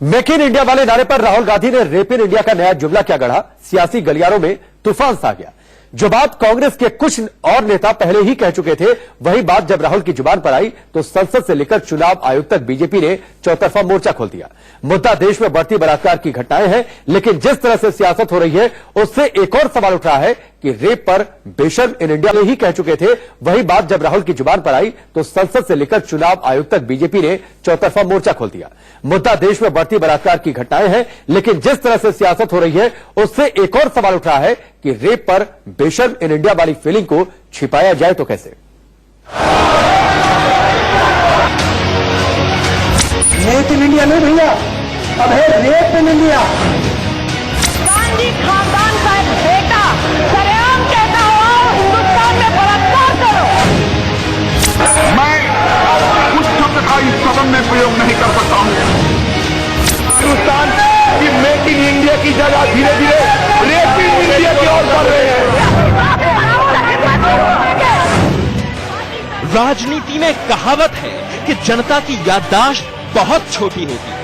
Make in India वाले नारे पर राहुल गांधी ने रेप इन इंडिया का नया जुमला क्या गढ़ा। सियासी गलियारों में तूफान सा गया। जो बात कांग्रेस के कुछ और नेता पहले ही कह चुके थे, वही बात जब राहुल की जुबान पर आई तो संसद से लेकर चुनाव आयोग तक बीजेपी ने चौतरफा मोर्चा खोल दिया। मुद्दा देश में बढ़ती बलात्कार की घटनाएं हैं, लेकिन जिस तरह से सियासत हो रही है उससे एक और सवाल उठ रहा है कि रेप पर बेशर्म इन इंडिया में ही कह चुके थे, वही बात जब राहुल की जुबान पर आई तो संसद से लेकर चुनाव आयोग तक बीजेपी ने चौतरफा मोर्चा खोल दिया। मुद्दा देश में बढ़ती बलात्कार की घटनाएं हैं, लेकिन जिस तरह से सियासत हो रही है उससे एक और सवाल उठ रहा है कि रेप पर बेशर्म इन इंडिया वाली फीलिंग को छिपाया जाए तो कैसे। मेक इन इंडिया नहीं भैया, अब है रेप इन इंडिया। गांधी खानदान का एक बेटा सरेआम कहता हुआ हिंदुस्तान में बलात्कार करो। मैं उस शब्द का इस सदन में प्रयोग नहीं कर सकता हूं। हिंदुस्तान की मेक इन इंडिया की जगह धीरे धीरे रेप इन इंडिया की ओर बढ़ रहे हैं। राजनीति में कहावत है कि जनता की याददाश्त बहुत छोटी होती है,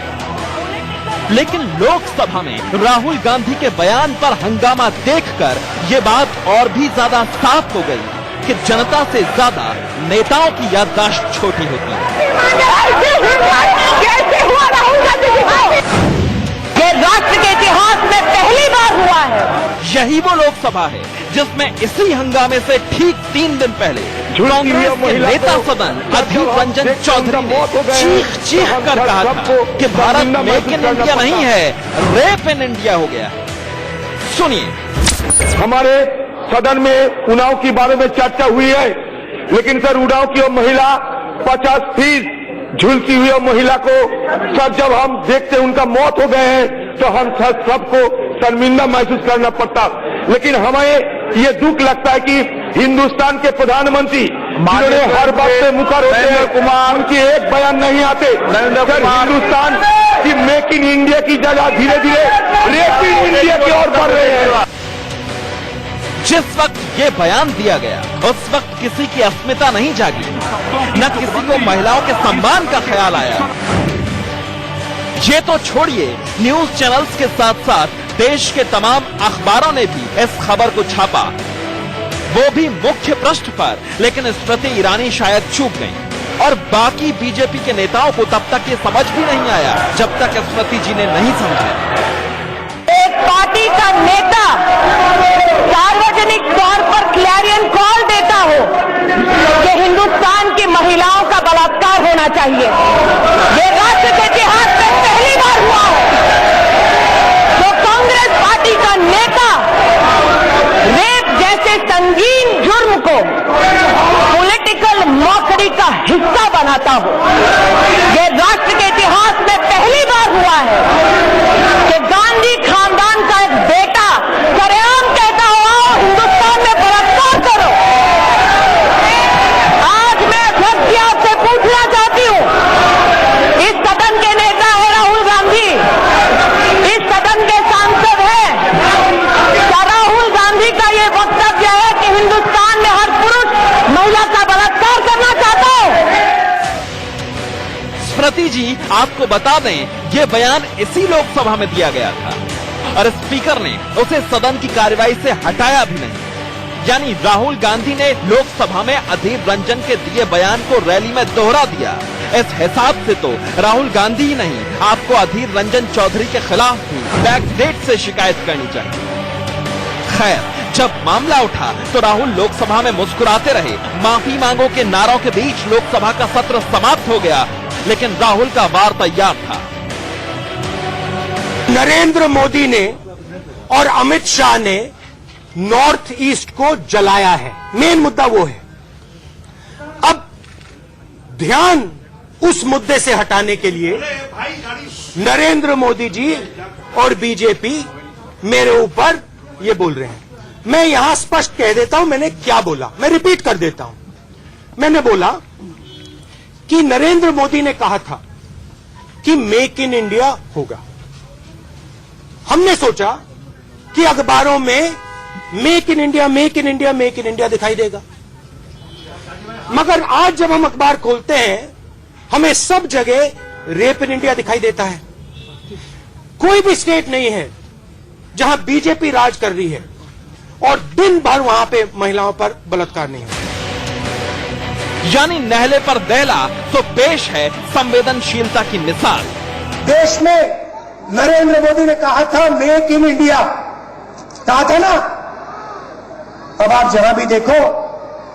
लेकिन लोकसभा में राहुल गांधी के बयान पर हंगामा देखकर ये बात और भी ज्यादा साफ हो गई कि जनता से ज्यादा नेताओं की याददाश्त छोटी होती है। ये राष्ट्र के इतिहास में पहली बार हुआ है। यही वो लोकसभा है जिसमें इसी हंगामे से ठीक 3 दिन पहले कांग्रेस के नेता सदन अधीर रंजन चौधरी ने चीख कर कहा था कि भारत मेक इन इंडिया नहीं है, रेप इन इंडिया हो गया है। सुनिए। हमारे सदन में उन्नाव के बारे में चर्चा हुई है, लेकिन सर उन्नाव की महिला 50 फीट झुलसी हुई महिला को सर जब हम देखते उनका मौत हो गए हैं तो हम सबको शर्मिंदा महसूस करना पड़ता। लेकिन हमें ये दुख लगता है कि हिंदुस्तान के प्रधानमंत्री जिन्होंने हर बात से मुकर होते हैं कुमार, उनके एक बयान नहीं आते। सर हिंदुस्तान की मेक इन इंडिया की जगह धीरे धीरे रेप इन इंडिया की ओर बढ़ रहे हैं। जिस वक्त ये बयान दिया गया उस वक्त किसी की अस्मिता नहीं जागी, न किसी को महिलाओं के सम्मान का ख्याल आया। ये तो छोड़िए, न्यूज चैनल्स के साथ साथ देश के तमाम अखबारों ने भी इस खबर को छापा, वो भी मुख्य पृष्ठ पर। लेकिन स्मृति ईरानी शायद चूक गईं और बाकी बीजेपी के नेताओं को तब तक ये समझ भी नहीं आया जब तक स्मृति जी ने नहीं समझा। एक पार्टी का नेता सार्वजनिक तौर पर क्लैरियन कॉल देता हो कि हिंदुस्तान की महिलाओं का बलात्कार होना चाहिए, ये राष्ट्र के इतिहास में पहली बार हुआ है। तो कांग्रेस पार्टी का नेता रेप जैसे संगीन जुर्म को पॉलिटिकल मॉकरी का हिस्सा बनाता हो, ये राष्ट्र के इतिहास में पहली बार हुआ है कि गांधी खानदान का एक बेटा सरेआम कहता हुआ हिंदुस्तान में बलात्कार करो। आज मैं अध्यक्ष जी आपसे पूछना चाहती हूँ, इस सदन के नेता है राहुल गांधी, इस सदन के सांसद हैं, क्या राहुल गांधी का ये वक्तव्य है कि हिंदुस्तान में हर पुरुष महिला का बलात्कार करना चाहता है? स्मृति जी, आपको बता दें, ये बयान इसी लोकसभा में दिया गया था और स्पीकर ने उसे सदन की कार्यवाही से हटाया भी नहीं। यानी राहुल गांधी ने लोकसभा में अधीर रंजन के दिए बयान को रैली में दोहरा दिया। इस हिसाब से तो राहुल गांधी ही नहीं, आपको अधीर रंजन चौधरी के खिलाफ भी बैकडेट से शिकायत करनी चाहिए। खैर, जब मामला उठा तो राहुल लोकसभा में मुस्कुराते रहे। माफी मांगों के नारों के बीच लोकसभा का सत्र समाप्त हो गया, लेकिन राहुल का वार तैयार था। नरेंद्र मोदी ने और अमित शाह ने नॉर्थ ईस्ट को जलाया है, मेन मुद्दा वो है। अब ध्यान उस मुद्दे से हटाने के लिए नरेंद्र मोदी जी और बीजेपी मेरे ऊपर ये बोल रहे हैं। मैं यहां स्पष्ट कह देता हूं मैंने क्या बोला, मैं रिपीट कर देता हूं। मैंने बोला कि नरेंद्र मोदी ने कहा था कि मेक इन इंडिया होगा। हमने सोचा कि अखबारों में make in India, make in India, make in India दिखाई देगा, मगर आज जब हम अखबार खोलते हैं हमें सब जगह रेप इन इंडिया दिखाई देता है। कोई भी स्टेट नहीं है जहां बीजेपी राज कर रही है और दिन भर वहां पे महिलाओं पर बलात्कार नहीं होता। यानी नहले पर दहला तो पेश है संवेदनशीलता की मिसाल। देश में नरेंद्र मोदी ने कहा था मेक इन इंडिया, कहा था ना। अब आप जहां भी देखो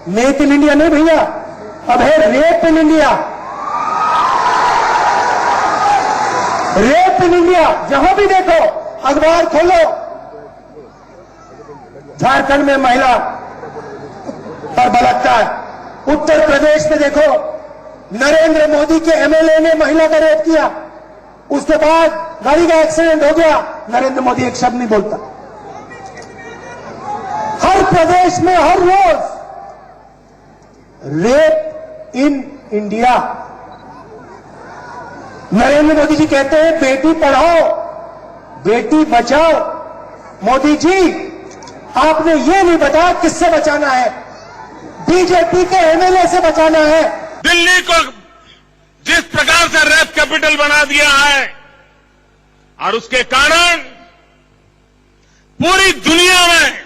मेक इन इंडिया नहीं भैया, अब है rape in India. Rape in India, जहां भी देखो, अखबार खोलो, झारखंड में महिला पर बलात्कार, उत्तर प्रदेश में देखो नरेंद्र मोदी के एमएलए ने महिला का रेप किया, उसके बाद गाड़ी का एक्सीडेंट हो गया, नरेंद्र मोदी एक शब्द नहीं बोलता। हर प्रदेश में हर रोज rape in India. Narendra Modi ji कहते हैं बेटी पढ़ाओ बेटी बचाओ। मोदी जी आपने ये नहीं बताया किससे बचाना है, बीजेपी के एमएलए से बचाना है। दिल्ली को जिस प्रकार से रेप कैपिटल बना दिया है और उसके कारण पूरी दुनिया में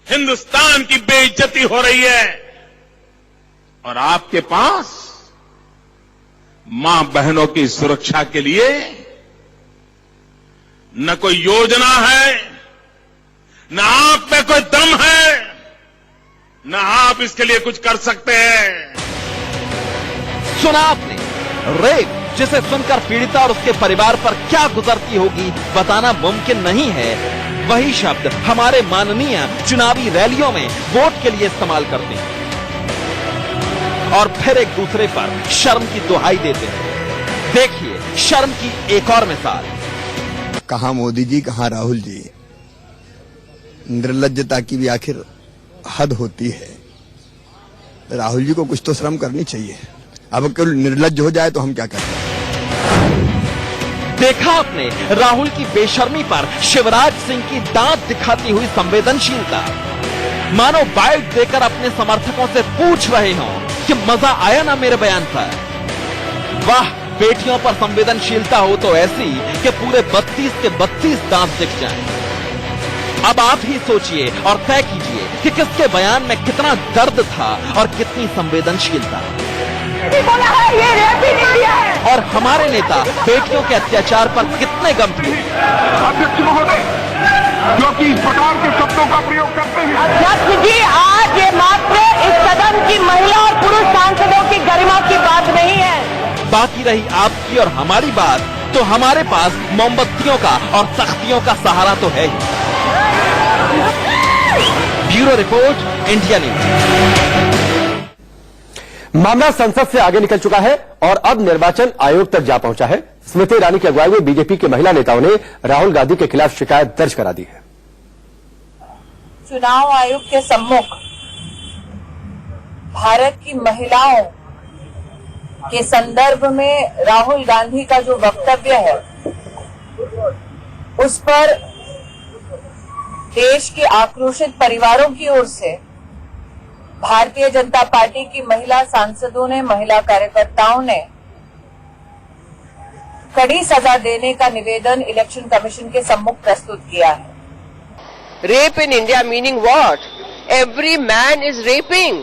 हिंदुस्तान की बेइज्जती हो रही है, और आपके पास मां बहनों की सुरक्षा के लिए न कोई योजना है, न आप में कोई दम है, न आप इसके लिए कुछ कर सकते हैं। सुना आपने, रेप जिसे सुनकर पीड़िता और उसके परिवार पर क्या गुजरती होगी बताना मुमकिन नहीं है, वही शब्द हमारे माननीय चुनावी रैलियों में वोट के लिए इस्तेमाल करते हैं और फिर एक दूसरे पर शर्म की दुहाई देते हैं। देखिए शर्म की एक और मिसाल। कहां मोदी जी, कहां राहुल जी। निर्लज्जता की भी आखिर हद होती है। राहुल जी को कुछ तो शर्म करनी चाहिए। अब केवल निर्लज्ज हो जाए तो हम क्या करें। देखा आपने राहुल की बेशर्मी पर शिवराज सिंह की दांत दिखाती हुई संवेदनशीलता, मानो बाइट देकर अपने समर्थकों से पूछ रहे हों कि मजा आया ना मेरे बयान पर। वाह, बेटियों पर संवेदनशीलता हो तो ऐसी कि पूरे 32 के 32 दांत दिख जाएं। अब आप ही सोचिए और तय कीजिए कि किसके बयान में कितना दर्द था और कितनी संवेदनशीलता। बोला है ये रेप इन इंडिया है। और हमारे नेता बेटियों के अत्याचार पर कितने गंभीर। अध्यक्ष महोदय, जो कि इस प्रकार के शब्दों का प्रयोग करते हैं। अध्यक्ष जी, आज ये मात्र इस सदन की महिला और पुरुष सांसदों की गरिमा की बात नहीं है। बाकी रही आपकी और हमारी बात, तो हमारे पास मोमबत्तियों का और सख्तियों का सहारा तो है ही। Bureau report, India news. मामला संसद से आगे निकल चुका है और अब निर्वाचन आयोग तक जा पहुंचा है। स्मृति ईरानी की अगुवाई में बीजेपी के महिला नेताओं ने राहुल गांधी के खिलाफ शिकायत दर्ज करा दी है। चुनाव आयोग के सम्मुख भारत की महिलाओं के संदर्भ में राहुल गांधी का जो वक्तव्य है, उस पर देश के आक्रोशित परिवारों की ओर से भारतीय जनता पार्टी की महिला सांसदों ने, महिला कार्यकर्ताओं ने कड़ी सजा देने का निवेदन इलेक्शन कमीशन के सम्मुख प्रस्तुत किया है। Rape in India meaning what? Every man is raping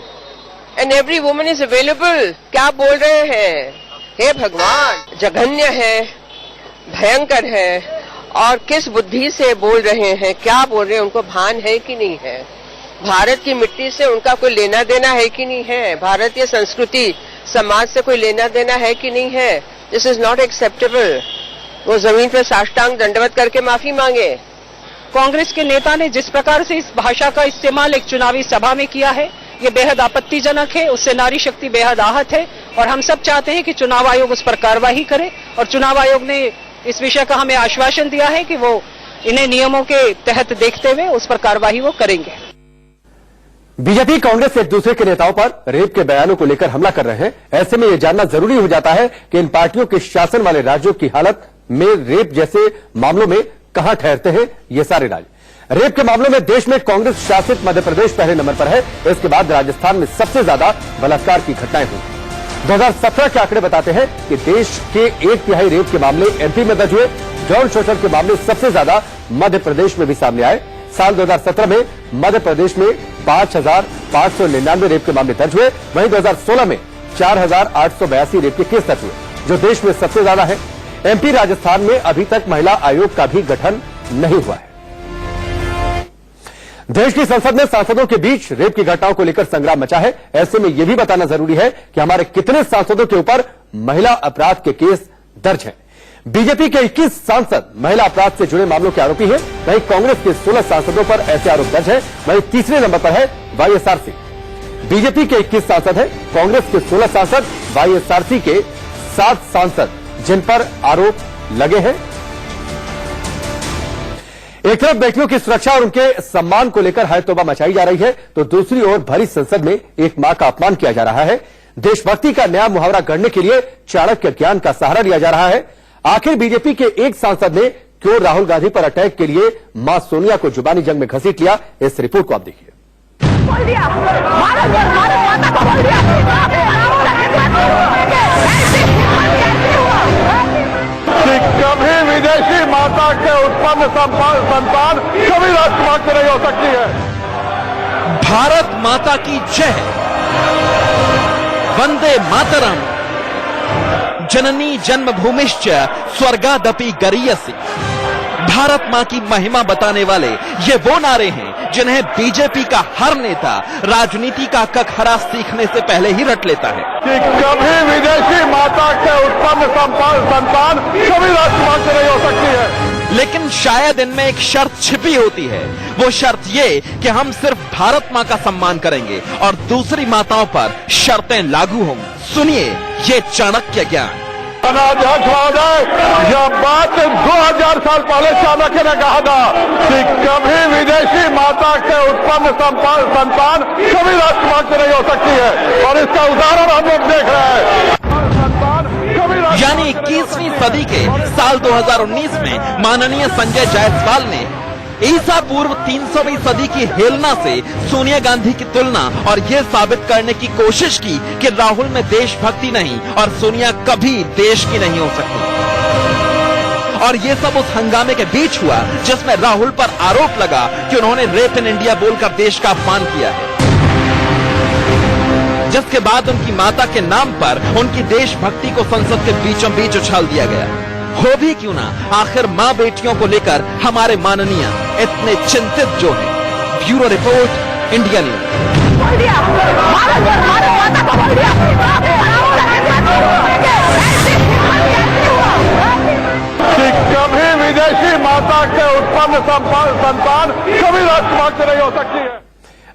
and every woman is available. क्या बोल रहे हैं? हे भगवान, जघन्य है, भयंकर है, और किस बुद्धि से बोल रहे हैं, क्या बोल रहे हैं, उनको भान है कि नहीं है? भारत की मिट्टी से उनका कोई लेना देना है कि नहीं है? भारतीय संस्कृति समाज से कोई लेना देना है कि नहीं है? This is not acceptable. वो जमीन पर साष्टांग दंडवत करके माफी मांगे। कांग्रेस के नेता ने जिस प्रकार से इस भाषा का इस्तेमाल एक चुनावी सभा में किया है, ये बेहद आपत्तिजनक है। उससे नारी शक्ति बेहद आहत है और हम सब चाहते हैं कि चुनाव आयोग उस पर कार्रवाई करे। और चुनाव आयोग ने इस विषय का हमें आश्वासन दिया है कि वो इन्हें नियमों के तहत देखते हुए उस पर कार्रवाई वो करेंगे। बीजेपी कांग्रेस एक दूसरे के नेताओं पर रेप के बयानों को लेकर हमला कर रहे हैं। ऐसे में यह जानना जरूरी हो जाता है कि इन पार्टियों के शासन वाले राज्यों की हालत में रेप जैसे मामलों में कहां ठहरते हैं ये सारे राज्य। रेप के मामलों में देश में कांग्रेस शासित मध्य प्रदेश पहले नंबर पर है। इसके बाद राजस्थान में सबसे ज्यादा बलात्कार की घटनाएं हुई। 2017 के आंकड़े बताते हैं कि देश के 1/3 रेप के मामले एमपी में दर्ज हुए। यौन शोषण के मामले सबसे ज्यादा मध्य प्रदेश में भी सामने आए। साल 2017 में मध्य प्रदेश में 5,599 रेप के मामले दर्ज हुए। वहीं 2016 में 4,882 रेप के केस दर्ज हुए, जो देश में सबसे ज्यादा है। एमपी राजस्थान में अभी तक महिला आयोग का भी गठन नहीं हुआ है। देश की संसद में सांसदों के बीच रेप की घटनाओं को लेकर संग्राम मचा है। ऐसे में यह भी बताना जरूरी है कि हमारे कितने सांसदों के ऊपर महिला अपराध के केस दर्ज हैं। बीजेपी के 21 सांसद महिला अपराध से जुड़े मामलों के आरोपी हैं। वहीं कांग्रेस के 16 सांसदों पर ऐसे आरोप दर्ज है। वहीं तीसरे नंबर पर है वाईएसआरसी। बीजेपी के 21 सांसद हैं, कांग्रेस के 16 सांसद, वाईएसआरसी के 7 सांसद जिन पर आरोप लगे हैं। एक तरफ बेटियों की सुरक्षा और उनके सम्मान को लेकर हाय तौबा मचाई जा रही है, तो दूसरी ओर भरी संसद में एक मां का अपमान किया जा रहा है। देशभक्ति का नया मुहावरा गढ़ने के लिए चाणक्य ज्ञान का सहारा लिया जा रहा है। आखिर बीजेपी के एक सांसद ने क्यों राहुल गांधी पर अटैक के लिए मां सोनिया को जुबानी जंग में घसीट लिया, इस रिपोर्ट को आप देखिए। बोल दिया, भारत माता को बोल दिया। कभी विदेशी माता के उत्पन्न संतान कभी राष्ट्रभाग से नहीं हो सकती है। भारत माता की जय, वंदे मातरम, जननी जन्मभूमिश्च स्वर्गादपि गरीयसी। भारत मां की महिमा बताने वाले ये वो नारे हैं जिन्हें बीजेपी का हर नेता राजनीति का कखरा सीखने से पहले ही रट लेता है कि कभी विदेशी माता के उत्पन्न संतान कभी राष्ट्रभाग से नहीं हो सकती है। लेकिन शायद इनमें एक शर्त छिपी होती है। वो शर्त ये कि हम सिर्फ भारत मां का सम्मान करेंगे और दूसरी माताओं पर शर्तें लागू होंगी। सुनिए ये चाणक्य ज्ञान। अध्यक्ष महोदय, यह बात 2000 साल पहले चाणक्य ने कहा था कि कभी विदेशी माता के उत्पन्न संतान कभी राष्ट्रभाग से नहीं हो सकती है, और इसका उदाहरण हम लोग देख रहे हैं। यानी 21वीं सदी के साल 2019 में माननीय संजय जायसवाल ने ईसा पूर्व 300वीं सदी की हेलना से सोनिया गांधी की तुलना और यह साबित करने की कोशिश की कि राहुल में देशभक्ति नहीं और सोनिया कभी देश की नहीं हो सकती। और ये सब उस हंगामे के बीच हुआ जिसमें राहुल पर आरोप लगा कि उन्होंने रेप इन इंडिया बोलकर देश का अपमान किया है, जिसके बाद उनकी माता के नाम पर उनकी देशभक्ति को संसद के बीचों बीच उछाल दिया गया। हो भी क्यों ना, आखिर मां बेटियों को लेकर हमारे माननीय इतने चिंतित जो हैं। Bureau report, India news. कभी विदेशी माता के उत्पन्न संतान कभी राष्ट्रभाग से नहीं हो सकती है।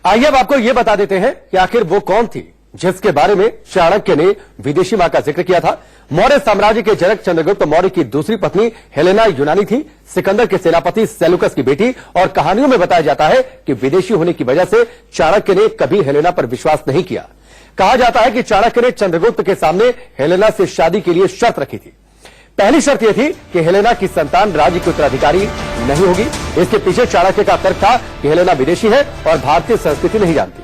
आइए अब आपको यह बता देते हैं कि आखिर वो कौन थी जिसके बारे में चाणक्य ने विदेशी मां का जिक्र किया था। मौर्य साम्राज्य के जनक चंद्रगुप्त मौर्य की दूसरी पत्नी हेलेना यूनानी थी, सिकंदर के सेनापति सेलुकस की बेटी, और कहानियों में बताया जाता है कि विदेशी होने की वजह से चाणक्य ने कभी हेलेना पर विश्वास नहीं किया। कहा जाता है कि चाणक्य ने चंद्रगुप्त के सामने हेलेना से शादी के लिए शर्त रखी थी। पहली शर्त यह थी कि हेलेना की संतान राज्य की उत्तराधिकारी नहीं होगी। इसके पीछे चाणक्य का तर्क था कि हेलेना विदेशी है और भारतीय संस्कृति नहीं जानती।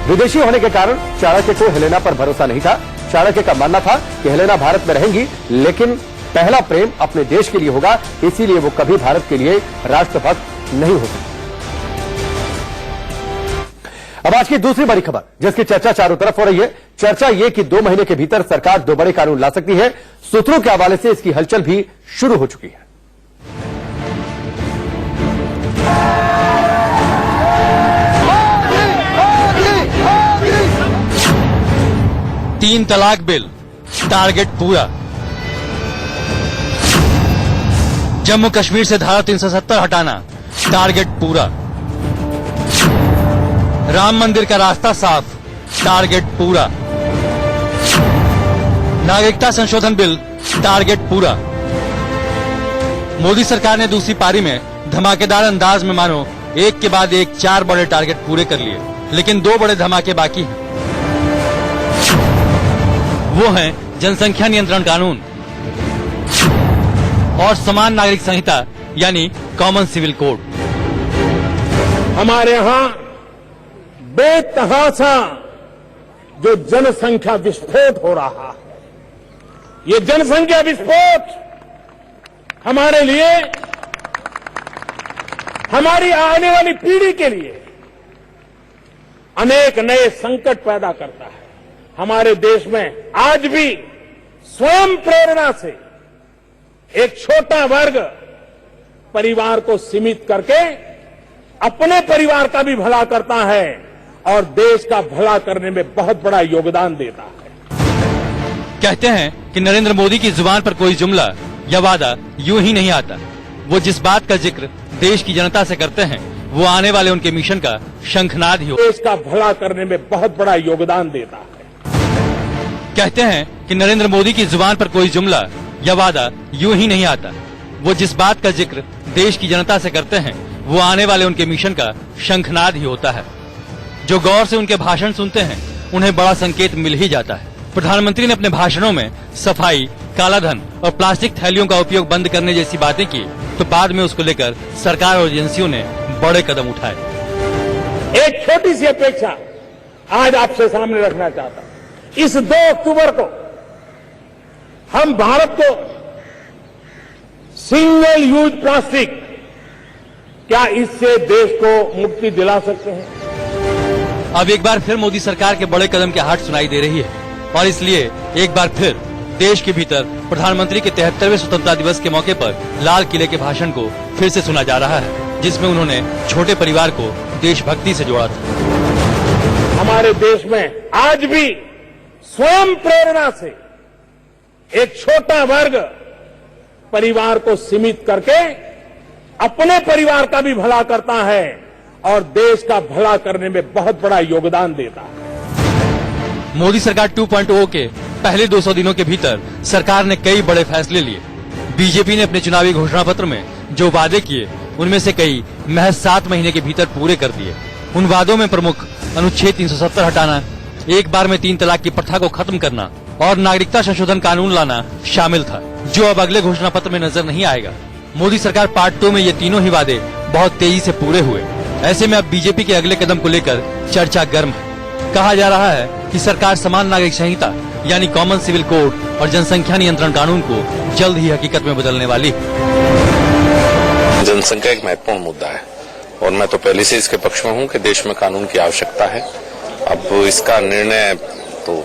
विदेशी होने के कारण चाणक्य को हेलेना पर भरोसा नहीं था। चाणक्य का मानना था कि हेलेना भारत में रहेंगी, लेकिन पहला प्रेम अपने देश के लिए होगा, इसीलिए वो कभी भारत के लिए राष्ट्रभक्त नहीं हो सकती। अब आज की दूसरी बड़ी खबर जिसकी चर्चा चारों तरफ हो रही है। चर्चा ये कि 2 महीने के भीतर सरकार 2 बड़े कानून ला सकती है। सूत्रों के हवाले से इसकी हलचल भी शुरू हो चुकी है। 3 तलाक बिल, टारगेट पूरा। जम्मू कश्मीर से धारा 370 हटाना, टारगेट पूरा। राम मंदिर का रास्ता साफ, टारगेट पूरा। नागरिकता संशोधन बिल, टारगेट पूरा। मोदी सरकार ने दूसरी पारी में धमाकेदार अंदाज में मानो एक के बाद एक 4 बड़े टारगेट पूरे कर लिए, लेकिन 2 बड़े धमाके बाकी हैं। वो हैं जनसंख्या नियंत्रण कानून और समान नागरिक संहिता यानी कॉमन सिविल कोड। हमारे यहां बेतहासा जो जनसंख्या विस्फोट हो रहा है, ये जनसंख्या विस्फोट हमारे लिए, हमारी आने वाली पीढ़ी के लिए अनेक नए संकट पैदा करता है। हमारे देश में आज भी स्वयं प्रेरणा से एक छोटा वर्ग परिवार को सीमित करके अपने परिवार का भी भला करता है और देश का भला करने में बहुत बड़ा योगदान देता है। कहते हैं कि नरेंद्र मोदी की जुबान पर कोई जुमला या वादा यूं ही नहीं आता। वो जिस बात का जिक्र देश की जनता से करते हैं वो आने वाले उनके मिशन का शंखनाद ही हो। देश का भला करने में बहुत बड़ा योगदान देता है। कहते हैं कि नरेंद्र मोदी की जुबान पर कोई जुमला या वादा यूं ही नहीं आता। वो जिस बात का जिक्र देश की जनता से करते हैं वो आने वाले उनके मिशन का शंखनाद ही होता है। जो गौर से उनके भाषण सुनते हैं उन्हें बड़ा संकेत मिल ही जाता है। प्रधानमंत्री ने अपने भाषणों में सफाई, कालाधन और प्लास्टिक थैलियों का उपयोग बंद करने जैसी बातें की, तो बाद में उसको लेकर सरकार और एजेंसियों ने बड़े कदम उठाए। एक छोटी सी अपेक्षा आज आपसे सामने रखना चाहता हूं। इस 2 अक्टूबर को हम भारत को सिंगल यूज प्लास्टिक, क्या इससे देश को मुक्ति दिला सकते हैं? अब एक बार फिर मोदी सरकार के बड़े कदम की आहट सुनाई दे रही है और इसलिए एक बार फिर देश के भीतर प्रधानमंत्री के 73वें स्वतंत्रता दिवस के मौके पर लाल किले के भाषण को फिर से सुना जा रहा है, जिसमें उन्होंने छोटे परिवार को देशभक्ति से जोड़ा था। हमारे देश में आज भी स्वयं प्रेरणा से एक छोटा वर्ग परिवार को सीमित करके अपने परिवार का भी भला करता है और देश का भला करने में बहुत बड़ा योगदान देता है। मोदी सरकार 2.0 के पहले 200 दिनों के भीतर सरकार ने कई बड़े फैसले लिए। बीजेपी ने अपने चुनावी घोषणा पत्र में जो वादे किए उनमें से कई महज 7 महीने के भीतर पूरे कर दिए। उन वादों में प्रमुख अनुच्छेद 370 हटाना, एक बार में 3 तलाक की प्रथा को खत्म करना और नागरिकता संशोधन कानून लाना शामिल था, जो अब अगले घोषणा पत्र में नजर नहीं आएगा। मोदी सरकार पार्ट 2 में ये तीनों ही वादे बहुत तेजी से पूरे हुए। ऐसे में अब बीजेपी के अगले कदम को लेकर चर्चा गर्म है। कहा जा रहा है कि सरकार समान नागरिक संहिता यानी कॉमन सिविल कोड और जनसंख्या नियंत्रण कानून को जल्द ही हकीकत में बदलने वाली है। जनसंख्या एक महत्वपूर्ण मुद्दा है और मैं तो पहले से इसके पक्ष में हूं कि देश में कानून की आवश्यकता है। अब इसका निर्णय तो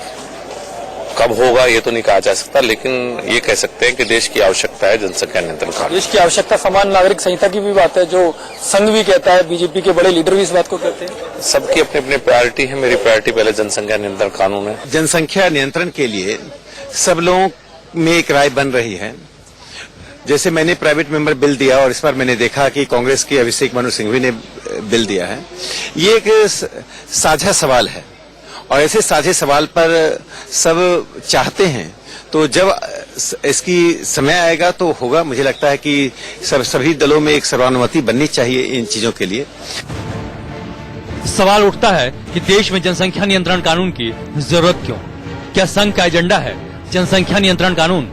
कब होगा ये तो नहीं कहा जा सकता, लेकिन ये कह सकते हैं कि देश की आवश्यकता है जनसंख्या नियंत्रण कानून। देश की आवश्यकता समान नागरिक संहिता की भी बात है, जो संघ भी कहता है, बीजेपी के बड़े लीडर भी इस बात को कहते हैं। सबकी अपनी अपनी प्रायोरिटी है। मेरी प्रायोरिटी पहले जनसंख्या नियंत्रण कानून है। जनसंख्या नियंत्रण के लिए सब लोगों में एक राय बन रही है। जैसे मैंने प्राइवेट मेंबर बिल दिया और इस बार मैंने देखा कि कांग्रेस के अभिषेक मनु सिंघवी ने बिल दिया है। ये एक साझा सवाल है और ऐसे साझे सवाल पर सब चाहते हैं, तो जब इसकी समय आएगा तो होगा। मुझे लगता है कि सभी दलों में एक सर्वानुमति बननी चाहिए इन चीजों के लिए। सवाल उठता है कि देश में जनसंख्या नियंत्रण कानून की जरूरत क्यों? क्या संघ का एजेंडा है जनसंख्या नियंत्रण कानून?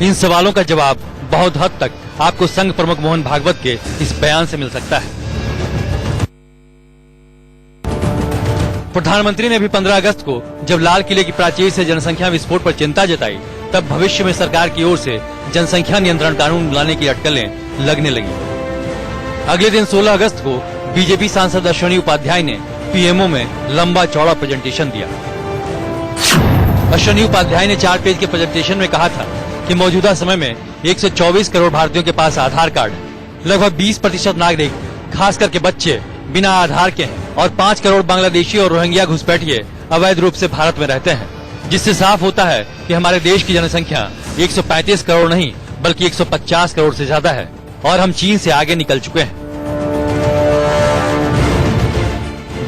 इन सवालों का जवाब बहुत हद तक आपको संघ प्रमुख मोहन भागवत के इस बयान से मिल सकता है। प्रधानमंत्री ने भी 15 अगस्त को जब लाल किले की प्राचीर से जनसंख्या विस्फोट पर चिंता जताई, तब भविष्य में सरकार की ओर से जनसंख्या नियंत्रण कानून लाने की अटकलें लगने लगी। अगले दिन 16 अगस्त को बीजेपी सांसद अश्विनी उपाध्याय ने पीएमओ में लंबा चौड़ा प्रेजेंटेशन दिया। अश्विनी उपाध्याय ने 4 पेज के प्रेजेंटेशन में कहा था कि मौजूदा समय में 124 करोड़ भारतीयों के पास आधार कार्ड है। लगभग 20% नागरिक, खास करके बच्चे, बिना आधार के हैं और 5 करोड़ बांग्लादेशी और रोहिंग्या घुसपैठिए अवैध रूप से भारत में रहते हैं, जिससे साफ होता है कि हमारे देश की जनसंख्या 135 करोड़ नहीं बल्कि 150 करोड़ से ज्यादा है और हम चीन से आगे निकल चुके हैं।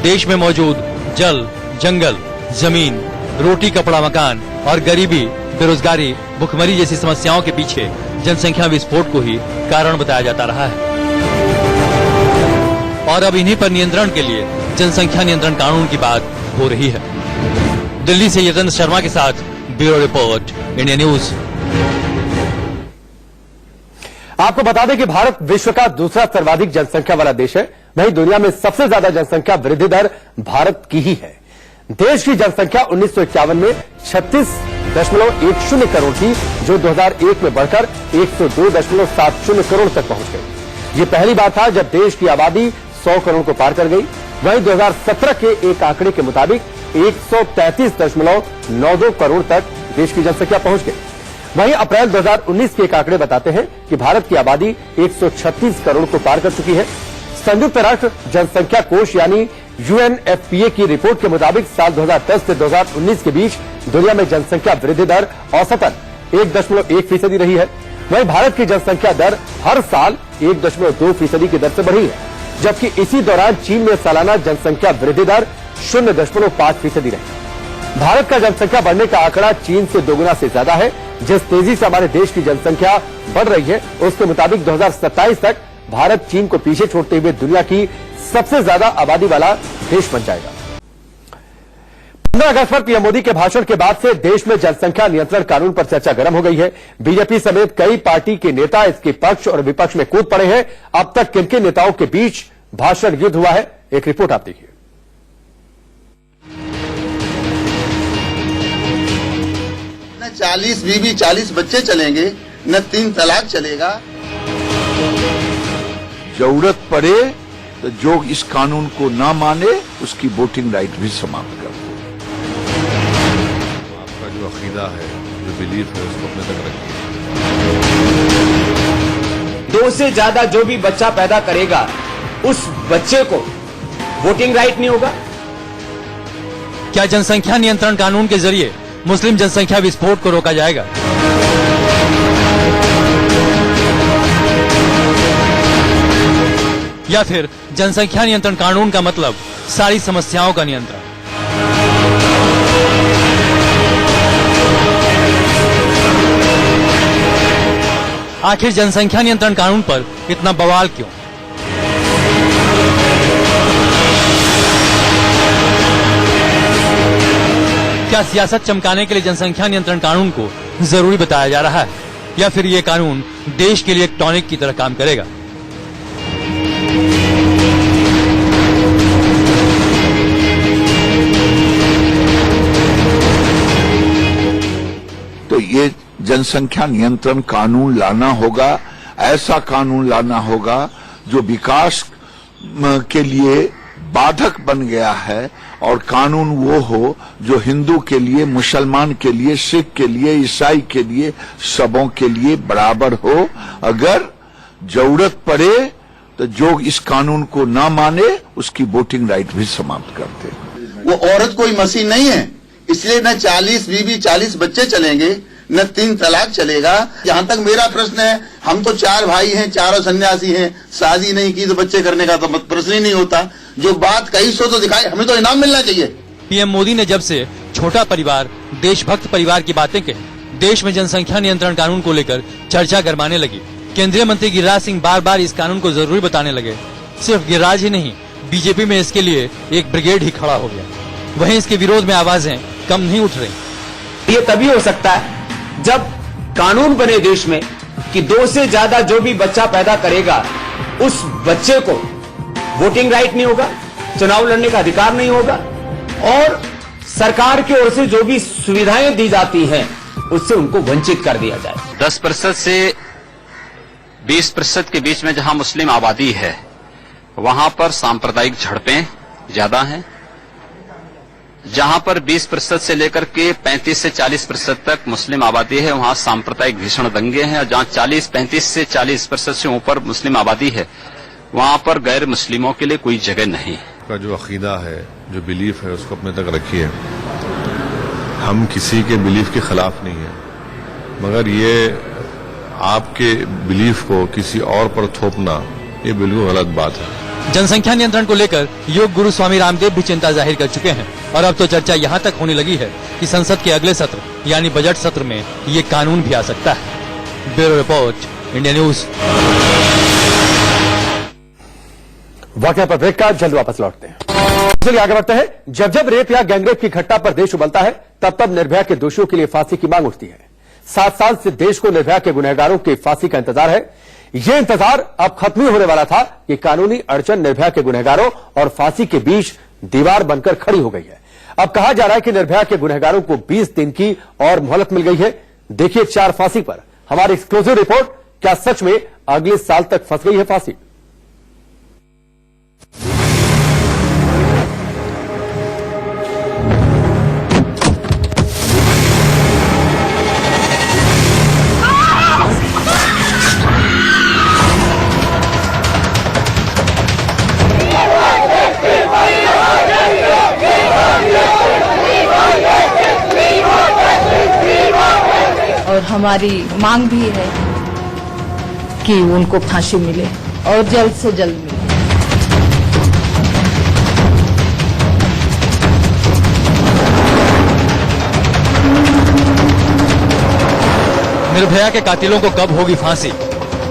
देश में मौजूद जल, जंगल, जमीन, रोटी कपड़ा मकान और गरीबी, बेरोजगारी, भुखमरी जैसी समस्याओं के पीछे जनसंख्या विस्फोट को ही कारण बताया जाता रहा है और अब इन्हीं पर नियंत्रण के लिए जनसंख्या नियंत्रण कानून की बात हो रही है। दिल्ली से यतेंद्र शर्मा के साथ ब्यूरो रिपोर्ट, इंडिया न्यूज। आपको बता दें कि भारत विश्व का दूसरा सर्वाधिक जनसंख्या वाला देश है। वहीं दुनिया में सबसे ज्यादा जनसंख्या वृद्धि दर भारत की ही है। देश की जनसंख्या 1951 में 36.10 करोड़ थी, जो 2001 में बढ़कर 102.70 करोड़ तक पहुंच गई। ये पहली बार था जब देश की आबादी 100 करोड़ को पार कर गई। वहीं 2017 के एक आंकड़े के मुताबिक 133.92 करोड़ तक देश की जनसंख्या पहुंच गई। वहीं अप्रैल 2019 के एक आंकड़े बताते हैं कि भारत की आबादी 136 करोड़ को पार कर चुकी है। संयुक्त राष्ट्र जनसंख्या कोष यानी UNFPA की रिपोर्ट के मुताबिक साल 2010 से 2019 के बीच दुनिया में जनसंख्या वृद्धि दर औसतन 1.1% रही है। वहीं भारत की जनसंख्या दर हर साल 1.2% की दर से बढ़ी है, जबकि इसी दौरान चीन में सालाना जनसंख्या वृद्धि दर 0.5% रही। भारत का जनसंख्या बढ़ने का आंकड़ा चीन से दोगुना से ज्यादा है। जिस तेजी से हमारे देश की जनसंख्या बढ़ रही है, उसके मुताबिक 2027 तक भारत चीन को पीछे छोड़ते हुए दुनिया की सबसे ज्यादा आबादी वाला देश बन जाएगा। 15 अगस्त पर पीएम मोदी के भाषण के बाद से देश में जनसंख्या नियंत्रण कानून पर चर्चा गर्म हो गई है। बीजेपी समेत कई पार्टी के नेता इसके पक्ष और विपक्ष में कूद पड़े हैं। अब तक किन किन नेताओं के बीच भाषण युद्ध हुआ है, एक रिपोर्ट आप देखिए। न 40 बीबी 40 बच्चे चलेंगे, न 3 तलाक चलेगा। जरूरत पड़े तो जो इस कानून को ना माने उसकी वोटिंग राइट भी समाप्त कर दो। आपका जो अकीदा है, जो बिलीफ है, उसको अपने तक रखिए। 2 से ज्यादा जो भी बच्चा पैदा करेगा, उस बच्चे को वोटिंग राइट नहीं होगा। क्या जनसंख्या नियंत्रण कानून के जरिए मुस्लिम जनसंख्या विस्फोट को रोका जाएगा? या फिर जनसंख्या नियंत्रण कानून का मतलब सारी समस्याओं का नियंत्रण? आखिर जनसंख्या नियंत्रण कानून पर इतना बवाल क्यों? क्या सियासत चमकाने के लिए जनसंख्या नियंत्रण कानून को जरूरी बताया जा रहा है, या फिर ये कानून देश के लिए एक टॉनिक की तरह काम करेगा? तो ये जनसंख्या नियंत्रण कानून लाना होगा, ऐसा कानून लाना होगा जो विकास के लिए बाधक बन गया है, और कानून वो हो जो हिंदू के लिए, मुसलमान के लिए, सिख के लिए, ईसाई के लिए, सबों के लिए बराबर हो। अगर जरूरत पड़े तो जो इस कानून को ना माने उसकी वोटिंग राइट भी समाप्त कर दे। वो औरत कोई मशीन नहीं है, इसलिए न 40 बीबी 40 बच्चे चलेंगे, न 3 तलाक चलेगा। जहां तक मेरा प्रश्न है, हम तो 4 भाई हैं, चारों सन्यासी हैं, शादी नहीं की तो बच्चे करने का तो प्रश्न ही नहीं होता। जो बात कही सो तो दिखाई, हमें तो इनाम मिलना चाहिए। पीएम मोदी ने जब से छोटा परिवार, देशभक्त परिवार की बातें कही, देश में जनसंख्या नियंत्रण कानून को लेकर चर्चा गरमाने लगी। केंद्रीय मंत्री गिरिराज सिंह बार बार इस कानून को जरूरी बताने लगे। सिर्फ गिरिराज ही नहीं, बीजेपी में इसके लिए एक ब्रिगेड ही खड़ा हो गया। वहीं इसके विरोध में आवाजें कम नहीं उठ रही। ये तभी हो सकता है जब कानून बने देश में कि 2 से ज्यादा जो भी बच्चा पैदा करेगा, उस बच्चे को वोटिंग राइट नहीं होगा, चुनाव लड़ने का अधिकार नहीं होगा, और सरकार की ओर से जो भी सुविधाएं दी जाती हैं उससे उनको वंचित कर दिया जाए। 10% से 20% के बीच में जहां मुस्लिम आबादी है, वहां पर सांप्रदायिक झड़पें ज्यादा हैं। जहां पर 20% से लेकर के 35 से 40% तक मुस्लिम आबादी है, वहां सांप्रदायिक भीषण दंगे हैं। और जहां 35 से 40% से ऊपर मुस्लिम आबादी है, वहां पर गैर मुस्लिमों के लिए कोई जगह नहीं। आपका जो अकीदा है, जो बिलीफ है, उसको अपने तक रखिए। हम किसी के बिलीफ के खिलाफ नहीं है, मगर ये आपके बिलीफ को किसी और पर थोपना, ये बिल्कुल गलत बात है। जनसंख्या नियंत्रण को लेकर योग गुरु स्वामी रामदेव भी चिंता जाहिर कर चुके हैं, और अब तो चर्चा यहां तक होने लगी है कि संसद के अगले सत्र यानी बजट सत्र में ये कानून भी आ सकता है। Bureau report, India news. वाकया पर ब्रेक का, जल्द वापस लौटते हैं। चलिए आगे बढ़ते हैं। जब जब रेप या गैंगरेप की घटना पर देश उबलता है, तब तब निर्भया के दोषियों के लिए फांसी की मांग उठती है। 7 साल से देश को निर्भया के गुनहगारों की फांसी का इंतजार है। यह इंतजार अब खत्म ही होने वाला था कि कानूनी अड़चन निर्भया के गुनहगारों और फांसी के बीच दीवार बनकर खड़ी हो गई है। अब कहा जा रहा है कि निर्भया के गुनहगारों को 20 दिन की और मोहलत मिल गई है। देखिए 4 फांसी पर हमारी एक्सक्लूसिव रिपोर्ट। क्या सच में अगले साल तक फंस गई है फांसी? और हमारी मांग भी है कि उनको फांसी मिले और जल्द से जल्द मिले। निर्भया के कातिलों को कब होगी फांसी?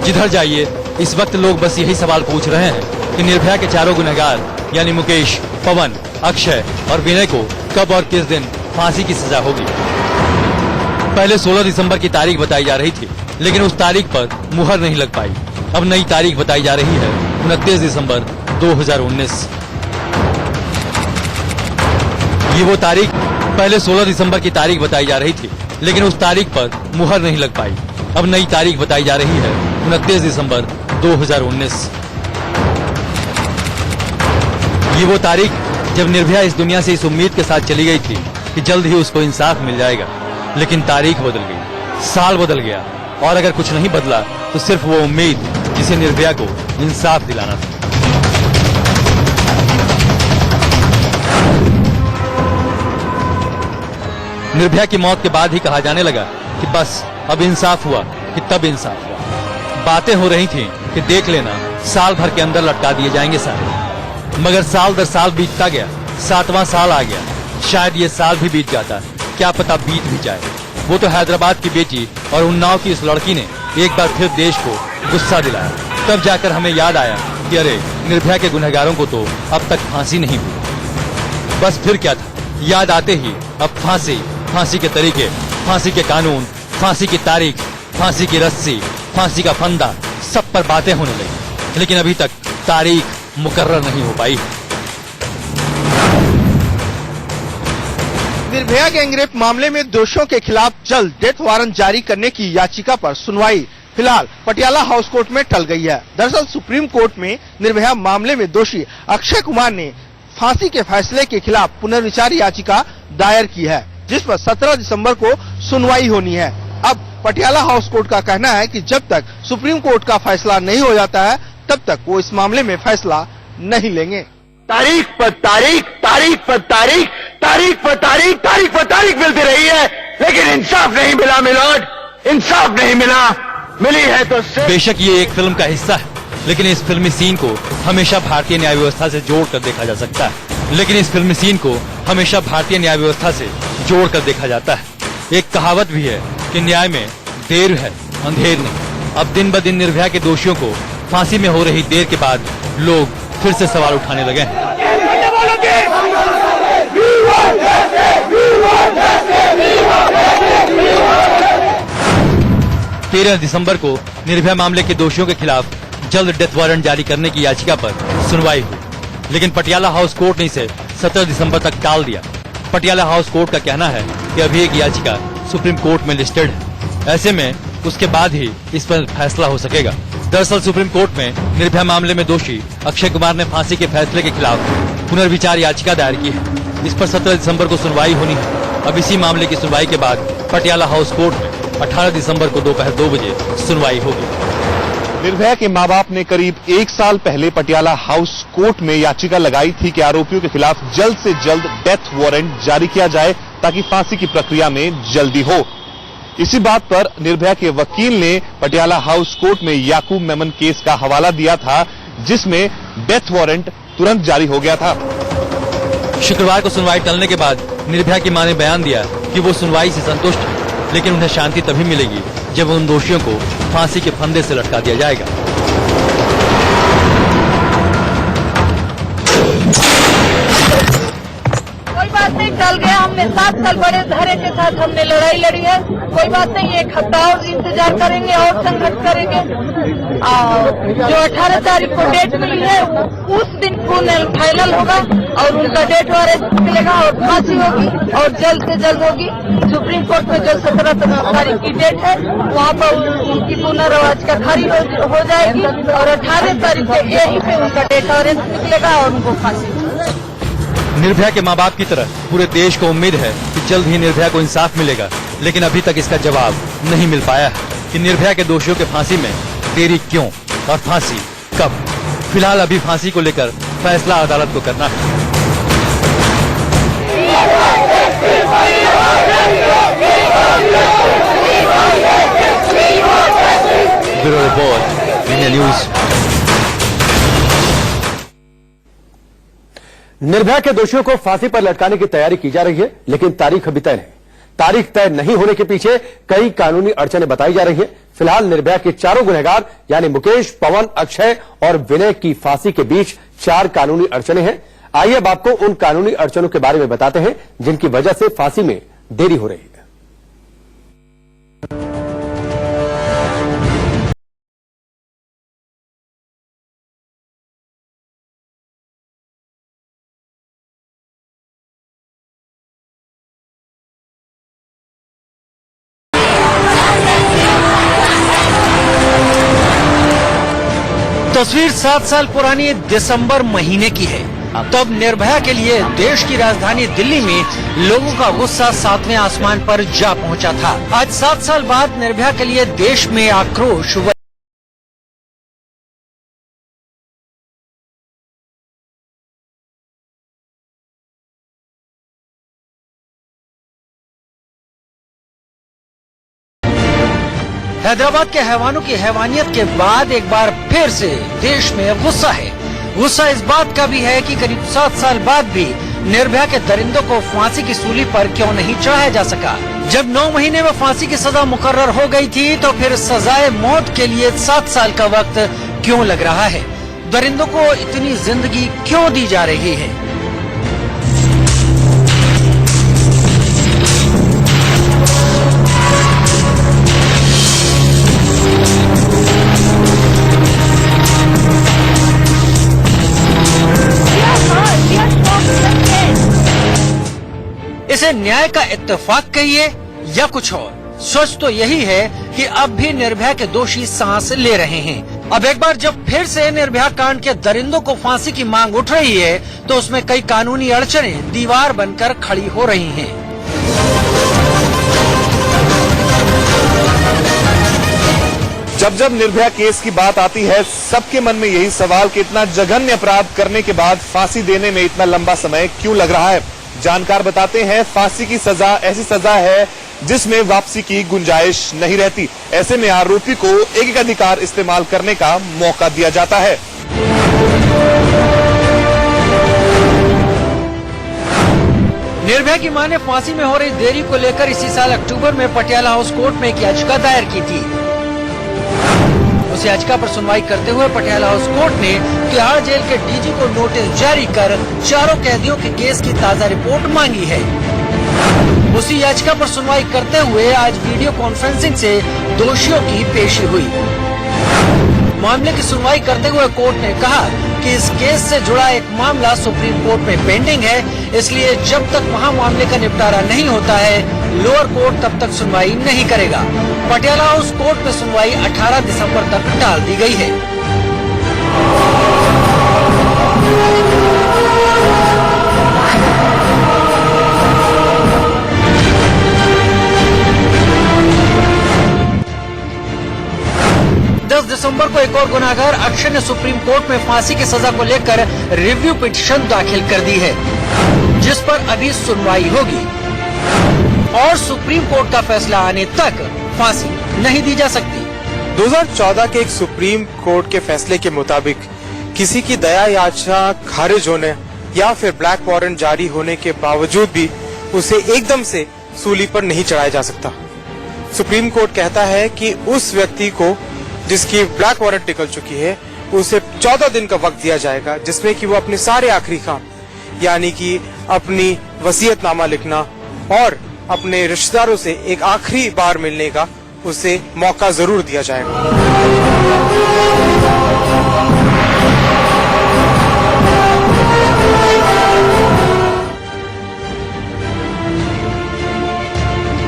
जिधर जाइए इस वक्त लोग बस यही सवाल पूछ रहे हैं कि निर्भया के चारों गुनहगार यानी मुकेश, पवन, अक्षय और विनय को कब और किस दिन फांसी की सजा होगी। पहले 16 दिसंबर की तारीख बताई जा रही थी, लेकिन उस तारीख पर मुहर नहीं लग पाई। अब नई तारीख बताई जा रही है 29 दिसंबर 2019। ये वो तारीख पहले 16 दिसंबर की तारीख बताई जा रही थी, लेकिन उस तारीख पर मुहर नहीं लग पाई। अब नई तारीख बताई जा रही है 29 दिसंबर 2019। ये वो तारीख जब निर्भया इस दुनिया से इस उम्मीद के साथ चली गई थी कि जल्द ही उसको इंसाफ मिल जाएगा, लेकिन तारीख बदल गई, साल बदल गया और अगर कुछ नहीं बदला तो सिर्फ वो उम्मीद जिसे निर्भया को इंसाफ दिलाना था। निर्भया की मौत के बाद ही कहा जाने लगा कि बस अब इंसाफ हुआ कि तब इंसाफ हुआ। बातें हो रही थी कि देख लेना साल भर के अंदर लटका दिए जाएंगे सारे, मगर साल दर साल बीतता गया, 7वां साल आ गया। शायद ये साल भी बीत जाता, क्या पता बीत भी जाए। वो तो हैदराबाद की बेटी और उन्नाव की इस लड़की ने एक बार फिर देश को गुस्सा दिलाया। तब जाकर हमें याद आया कि अरे निर्भया के गुनहगारों को तो अब तक फांसी नहीं हुई। बस फिर क्या था, याद आते ही अब फांसी, फांसी के तरीके, फांसी के कानून, फांसी की तारीख, फांसी की रस्सी, फांसी का फंदा, सब पर बातें होने लगी, लेकिन अभी तक तारीख मुकर्रर नहीं हो पाई। निर्भया गैंगरेप मामले में दोषियों के खिलाफ जल्द डेथ वारंट जारी करने की याचिका पर सुनवाई फिलहाल पटियाला हाउस कोर्ट में टल गई है। दरअसल सुप्रीम कोर्ट में निर्भया मामले में दोषी अक्षय कुमार ने फांसी के फैसले के खिलाफ पुनर्विचार याचिका दायर की है, जिस पर 17 दिसंबर को सुनवाई होनी है। अब पटियाला हाउस कोर्ट का कहना है कि जब तक सुप्रीम कोर्ट का फैसला नहीं हो जाता है तब तक वो इस मामले में फैसला नहीं लेंगे। तारीख पर तारीख, तारीख पर तारीख, तारीख पर तारीख, तारीख पर तारीख मिलती रही है, लेकिन इंसाफ नहीं मिला मिलोड, इंसाफ नहीं मिला। मिली है तो बेशक ये एक फिल्म का हिस्सा है, लेकिन इस फिल्मी सीन को हमेशा भारतीय न्याय व्यवस्था से जोड़कर देखा जा सकता है। लेकिन इस फिल्मी सीन को हमेशा भारतीय न्याय व्यवस्था से जोड़कर देखा जाता है। एक कहावत भी है कि न्याय में देर है, अंधेर नहीं। अब दिन ब दिन निर्भया के दोषियों को फांसी में हो रही देर के बाद लोग फिर से सवाल उठाने लगे हैं। 13 दिसंबर को निर्भया मामले के दोषियों के खिलाफ जल्द डेथ वारंट जारी करने की याचिका पर सुनवाई हुई, लेकिन पटियाला हाउस कोर्ट ने इसे 17 दिसंबर तक टाल दिया। पटियाला हाउस कोर्ट का कहना है कि अभी एक याचिका सुप्रीम कोर्ट में लिस्टेड है, ऐसे में उसके बाद ही इस पर फैसला हो सकेगा। दरअसल सुप्रीम कोर्ट में निर्भया मामले में दोषी अक्षय कुमार ने फांसी के फैसले के खिलाफ पुनर्विचार याचिका दायर की है। इस पर 17 दिसंबर को सुनवाई होनी है। अब इसी मामले की सुनवाई के बाद पटियाला हाउस कोर्ट में 18 दिसंबर को दोपहर 2 बजे सुनवाई होगी। निर्भया के मां बाप ने करीब 1 साल पहले पटियाला हाउस कोर्ट में याचिका लगाई थी कि आरोपियों के खिलाफ जल्द से जल्द डेथ वारंट जारी किया जाए ताकि फांसी की प्रक्रिया में जल्दी हो। इसी बात पर निर्भया के वकील ने पटियाला हाउस कोर्ट में याकूब मेमन केस का हवाला दिया था, जिसमें डेथ वारंट तुरंत जारी हो गया था। शुक्रवार को सुनवाई टलने के बाद निर्भया की मां ने बयान दिया कि वो सुनवाई से संतुष्ट है, लेकिन उन्हें शांति तभी मिलेगी जब उन दोषियों को फांसी के फंदे से लटका दिया जाएगा। कोई बात नहीं, टल गया, हम हमने 7 साल बड़े धैर्य के साथ हमने लड़ाई लड़ी है। कोई बात नहीं, 1 हफ्ता और इंतजार करेंगे और संघर्ष करेंगे। जो 18 तारीख को डेट मिली है उस दिन फाइनल होगा और उनका डेट वारंट निकलेगा और फांसी होगी और जल्द से जल्द होगी। सुप्रीम कोर्ट में जो 17 तारीख की डेट है वहाँ पर उनकी पुनर्वाज का खारिज हो जाएगी और 18 तारीख को यहीं पे उनका डेट वारंट निकलेगा और उनको फांसी होगी। निर्भया के माँ बाप की तरह पूरे देश को उम्मीद है कि जल्द ही निर्भया को इंसाफ मिलेगा, लेकिन अभी तक इसका जवाब नहीं मिल पाया है कि निर्भया के दोषियों के फांसी में देरी क्यों और फांसी कब। फिलहाल अभी फांसी को लेकर फैसला अदालत को करना है। Bureau report, India news. Nirbhaya के दोषियों को फांसी पर लटकाने की तैयारी की जा रही है, लेकिन तारीख अभी तय नहीं। तारीख तय नहीं होने के पीछे कई कानूनी अड़चनें बताई जा रही हैं। फिलहाल निर्भया के चारों गुनहगार यानी मुकेश, पवन, अक्षय और विनय की फांसी के बीच 4 कानूनी अड़चनें हैं। आइए अब आपको उन कानूनी अड़चनों के बारे में बताते हैं जिनकी वजह से फांसी में देरी हो रही है। तस्वीर 7 साल पुरानी दिसंबर महीने की है। तब निर्भया के लिए देश की राजधानी दिल्ली में लोगों का गुस्सा 7वें आसमान पर जा पहुंचा था। आज 7 साल बाद निर्भया के लिए देश में आक्रोश हैदराबाद के हैवानों की हैवानियत के बाद एक बार फिर से देश में गुस्सा है। गुस्सा इस बात का भी है कि करीब 7 साल बाद भी निर्भया के दरिंदों को फांसी की सूली पर क्यों नहीं चढ़ाया जा सका। जब 9 महीने में फांसी की सजा मुकर्रर हो गई थी तो फिर सजाए मौत के लिए 7 साल का वक्त क्यों लग रहा है। दरिंदों को इतनी जिंदगी क्यों दी जा रही है। इसे न्याय का इत्तेफाक कहिए या कुछ और, सच तो यही है कि अब भी निर्भया के दोषी सांस ले रहे हैं। अब एक बार जब फिर से निर्भया कांड के दरिंदों को फांसी की मांग उठ रही है तो उसमें कई कानूनी अड़चनें दीवार बनकर खड़ी हो रही हैं। जब जब निर्भया केस की बात आती है सबके मन में यही सवाल कि इतना जघन्य अपराध करने के बाद फांसी देने में इतना लंबा समय क्यों लग रहा है। जानकार बताते हैं फांसी की सजा ऐसी सजा है जिसमें वापसी की गुंजाइश नहीं रहती। ऐसे में आरोपी को एक अधिकार इस्तेमाल करने का मौका दिया जाता है। निर्भया की मां ने फांसी में हो रही देरी को लेकर इसी साल अक्टूबर में पटियाला हाउस कोर्ट में एक याचिका दायर की थी। उस याचिका पर सुनवाई करते हुए पटियाला हाउस कोर्ट ने तिहाड़ जेल के डीजी को नोटिस जारी कर चारों कैदियों के केस की ताजा रिपोर्ट मांगी है। उसी याचिका पर सुनवाई करते हुए आज वीडियो कॉन्फ्रेंसिंग से दोषियों की पेशी हुई। मामले की सुनवाई करते हुए कोर्ट ने कहा कि इस केस से जुड़ा एक मामला सुप्रीम कोर्ट में पेंडिंग है, इसलिए जब तक वहां मामले का निपटारा नहीं होता है लोअर कोर्ट तब तक सुनवाई नहीं करेगा। पटियाला हाउस कोर्ट में सुनवाई 18 दिसंबर तक टाल दी गई है। 10 दिसंबर को एक और गुनाहगार अक्षय ने सुप्रीम कोर्ट में फांसी की सजा को लेकर रिव्यू पिटीशन दाखिल कर दी है, जिस पर अभी सुनवाई होगी और सुप्रीम कोर्ट का फैसला आने तक फांसी नहीं दी जा सकती। 2014 के एक सुप्रीम कोर्ट के फैसले के मुताबिक किसी की दया याचना खारिज होने या फिर ब्लैक वारंट जारी होने के बावजूद भी उसे एकदम से सूली पर नहीं चढ़ाया जा सकता। सुप्रीम कोर्ट कहता है कि उस व्यक्ति को जिसकी ब्लैक वारंट निकल चुकी है उसे 14 दिन का वक्त दिया जाएगा, जिसमें कि वो अपने सारे आखिरी काम यानी कि अपनी वसीयतनामा लिखना, और अपने रिश्तेदारों से एक आखिरी बार मिलने का उसे मौका जरूर दिया जाएगा।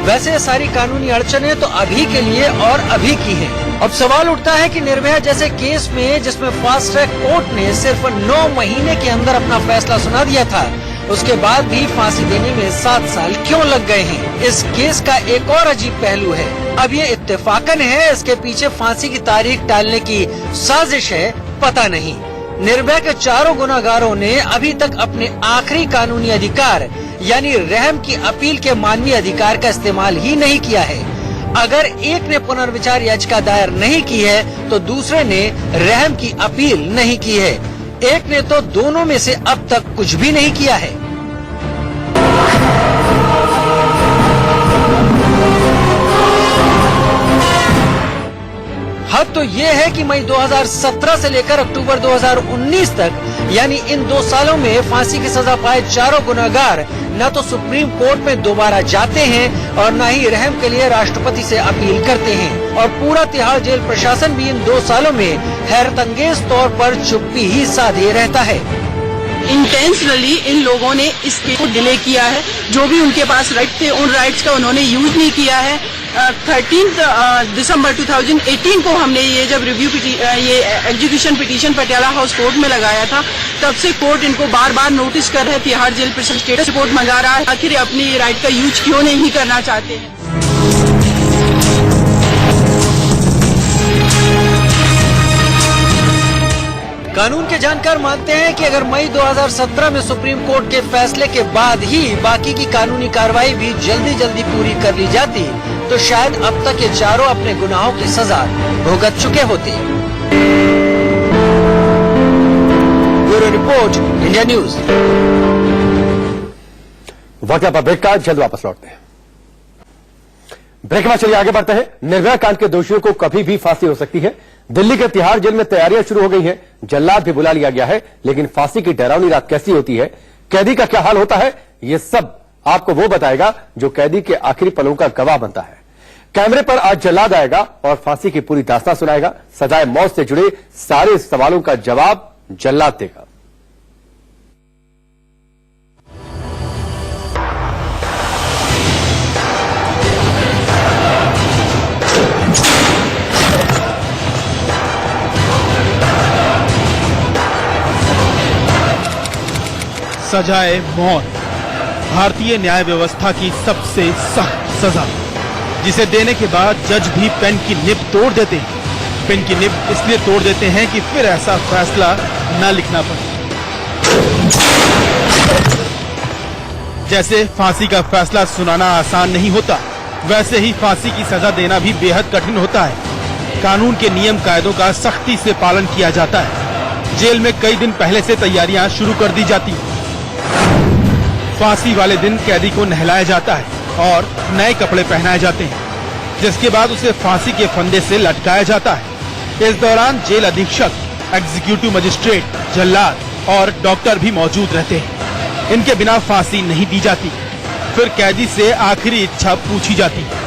वैसे ये सारी कानूनी अड़चने तो अभी के लिए और अभी की हैं। अब सवाल उठता है कि निर्भया जैसे केस में जिसमें फास्ट ट्रैक कोर्ट ने सिर्फ 9 महीने के अंदर अपना फैसला सुना दिया था, उसके बाद भी फांसी देने में 7 साल क्यों लग गए हैं? इस केस का एक और अजीब पहलू है। अब ये इत्तेफाकन है, इसके पीछे फांसी की तारीख टालने की साजिश है, पता नहीं। निर्भया के चारों गुनाहगारों ने अभी तक अपने आखिरी कानूनी अधिकार यानी रहम की अपील के मानवीय अधिकार का इस्तेमाल ही नहीं किया है। अगर एक ने पुनर्विचार याचिका दायर नहीं की है तो दूसरे ने रहम की अपील नहीं की है। एक ने तो दोनों में से अब तक कुछ भी नहीं किया है। हद तो ये है कि मई 2017 से लेकर अक्टूबर 2019 तक यानी इन 2 सालों में फांसी की सजा पाए चारों गुनहगार न तो सुप्रीम कोर्ट में दोबारा जाते हैं और न ही रहम के लिए राष्ट्रपति से अपील करते हैं। और पूरा तिहाड़ जेल प्रशासन भी इन 2 सालों में हैरतअंगेज तौर पर चुप्पी ही साधे रहता है। इंटेंशनली इन लोगों ने इस केस को डिले किया है। जो भी उनके पास राइट थे उन राइट्स का उन्होंने यूज नहीं किया है। 13 दिसंबर 2018 को हमने ये जब ये execution petition Patiala house court में लगाया था, तब से कोर्ट इनको बार बार नोटिस कर रहे हैं, Tihar jail prison status report मंगा रहा है, आखिर अपनी राइट का यूज क्यों नहीं करना चाहते हैं। कानून के जानकार मानते हैं कि अगर मई 2017 में सुप्रीम कोर्ट के फैसले के बाद ही बाकी की कानूनी कार्रवाई भी जल्दी पूरी कर ली जाती तो शायद अब तक ये चारों अपने गुनाहों की सजा भुगत चुके होते। Bureau report, India news. वक्त पर ब्रेक का, जल्द वापस लौटते हैं। ब्रेक में चलिए आगे बढ़ते हैं। निर्भया कांड के दोषियों को कभी भी फांसी हो सकती है। दिल्ली के तिहाड़ जेल में तैयारियां शुरू हो गई हैं। जल्लाद भी बुला लिया गया है, लेकिन फांसी की डरावनी रात कैसी होती है, कैदी का क्या हाल होता है, ये सब आपको वो बताएगा जो कैदी के आखिरी पलों का गवाह बनता है। कैमरे पर आज जल्लाद आएगा और फांसी की पूरी दास्तां सुनाएगा। सजाए मौत से जुड़े सारे सवालों का जवाब जल्लाद देगा। सजाए मौत भारतीय न्याय व्यवस्था की सबसे सख्त सजा, जिसे देने के बाद जज भी पेन की निब तोड़ देते हैं। पेन की निब इसलिए तोड़ देते हैं कि फिर ऐसा फैसला न लिखना पड़े। जैसे फांसी का फैसला सुनाना आसान नहीं होता, वैसे ही फांसी की सजा देना भी बेहद कठिन होता है। कानून के नियम कायदों का सख्ती से पालन किया जाता है। जेल में कई दिन पहले से तैयारियां शुरू कर दी जाती हैं। फांसी वाले दिन कैदी को नहलाया जाता है और नए कपड़े पहनाए जाते हैं, जिसके बाद उसे फांसी के फंदे से लटकाया जाता है। इस दौरान जेल अधीक्षक, एग्जीक्यूटिव मजिस्ट्रेट, जल्लाद और डॉक्टर भी मौजूद रहते हैं। इनके बिना फांसी नहीं दी जाती। फिर कैदी से आखिरी इच्छा पूछी जाती है।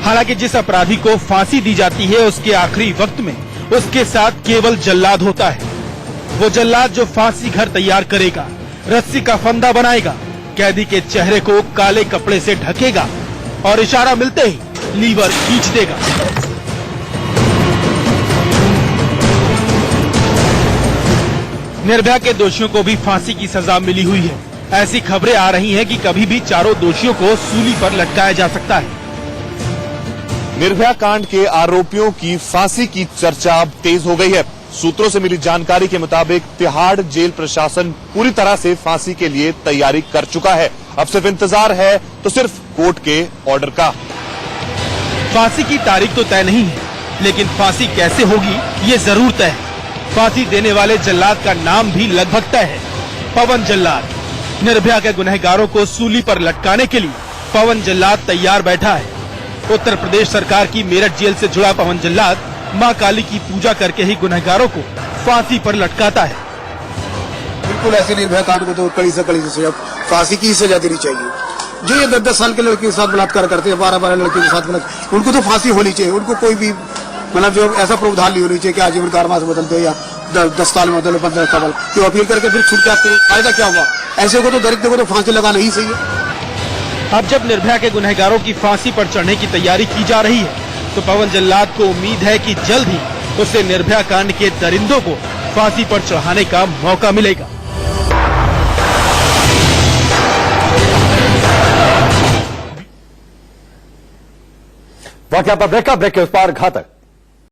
हालांकि जिस अपराधी को फांसी दी जाती है उसके आखिरी वक्त में उसके साथ केवल जल्लाद होता है। वो जल्लाद जो फांसी घर तैयार करेगा, रस्सी का फंदा बनाएगा, कैदी के चेहरे को काले कपड़े से ढकेगा और इशारा मिलते ही लीवर खींच देगा। निर्भया के दोषियों को भी फांसी की सजा मिली हुई है। ऐसी खबरें आ रही हैं कि कभी भी चारों दोषियों को सूली पर लटकाया जा सकता है। निर्भया कांड के आरोपियों की फांसी की चर्चा अब तेज हो गई है। सूत्रों से मिली जानकारी के मुताबिक तिहाड़ जेल प्रशासन पूरी तरह से फांसी के लिए तैयारी कर चुका है। अब सिर्फ इंतजार है तो सिर्फ कोर्ट के ऑर्डर का। फांसी की तारीख तो तय नहीं है, लेकिन फांसी कैसे होगी ये जरूर तय है। फांसी देने वाले जल्लाद का नाम भी लगभग तय है, पवन जल्लाद। निर्भया के गुनहगारों को सूली पर लटकाने के लिए पवन जल्लाद तैयार बैठा है। उत्तर प्रदेश सरकार की मेरठ जेल से जुड़ा पवन जल्लाद मां काली की पूजा करके ही गुनहगारों को फांसी पर लटकाता है। बिल्कुल ऐसे निर्भया कांड को तो कड़ी से कड़ी सजा, फांसी की सजा देनी चाहिए। जो ये 10-10 साल के लड़की के साथ बलात्कार करते हैं, 12-12 लड़की के साथ, उनको तो फांसी होनी चाहिए। उनको कोई भी मतलब जो ऐसा प्रावधान नहीं होनी चाहिए कि आजीवन कारावास बदल दो या 10 साल में बदलो, 15 साल क्यों अपील करके फिर छूट जाते हैं, फायदा क्या हुआ? ऐसे को तो दरिद्र को तो फांसी लगाना ही सही है। अब जब निर्भया के गुनहगारों की फांसी पर चढ़ने की तैयारी की जा रही है तो पवन जल्लाद को उम्मीद है कि जल्द ही उसे निर्भया कांड के दरिंदों को फांसी पर चढ़ाने का मौका मिलेगा। वाकया पर ब्रेक के उस पार घातक